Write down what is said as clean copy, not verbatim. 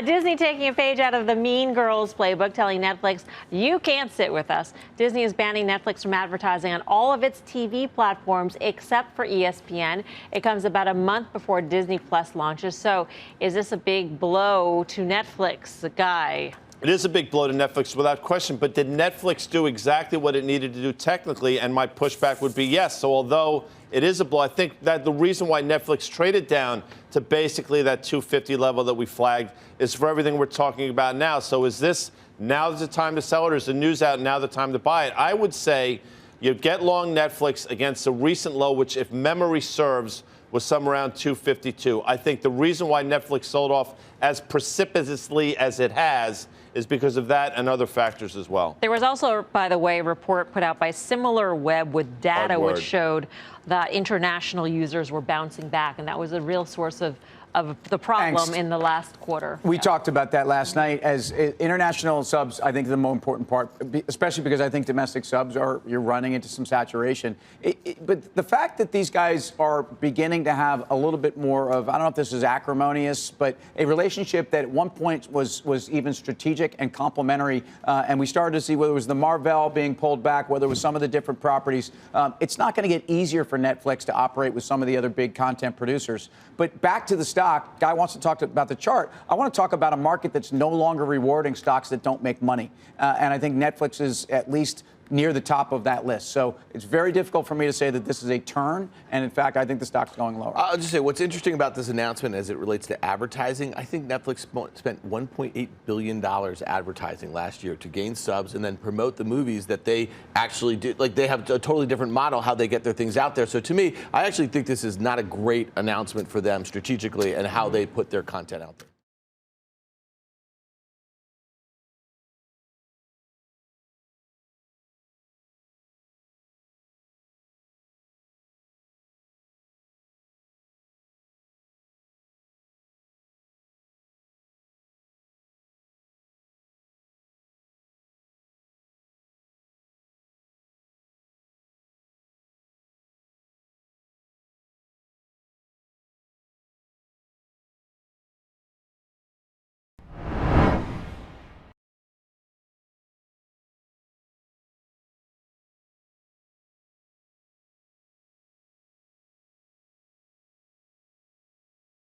Disney taking a page out of the Mean Girls playbook, telling Netflix, you can't sit with us. Disney is banning Netflix from advertising on all of its TV platforms except for ESPN. It comes about a month before Disney Plus launches. So is this a big blow to Netflix, Guy? It is a big blow to Netflix without question, but did Netflix do exactly what it needed to do technically? And my pushback would be yes. So although it is a blow, I think that the reason why Netflix traded down to basically that 250 level that we flagged is for everything we're talking about now. So is this now the time to sell it, or is the news out now the time to buy it? I would say you get long Netflix against a recent low, which if memory serves was somewhere around 252. I think the reason why Netflix sold off as precipitously as it has is because of that and other factors as well. There was also, by the way, a report put out by SimilarWeb with data which showed that international users were bouncing back, and that was a real source of the problem in the last quarter. We talked about that last night. As international subs, I think the more important part, especially because I think domestic subs you're running into some saturation. But the fact that these guys are beginning to have a little bit more of, I don't know if this is acrimonious, but a relationship that at one point was even strategic and complementary, and we started to see whether it was the Marvel being pulled back, whether it was some of the different properties. It's not going to get easier for Netflix to operate with some of the other big content producers. But back to the stock. Guy wants to talk about the chart. I want to talk about a market that's no longer rewarding stocks that don't make money. And I think Netflix is at least near the top of that list. So it's very difficult for me to say that this is a turn. And in fact, I think the stock's going lower. I'll just say what's interesting about this announcement as it relates to advertising. I think Netflix spent $1.8 billion advertising last year to gain subs and then promote the movies that they actually do. Like, they have a totally different model how they get their things out there. So to me, I actually think this is not a great announcement for them strategically and how they put their content out there.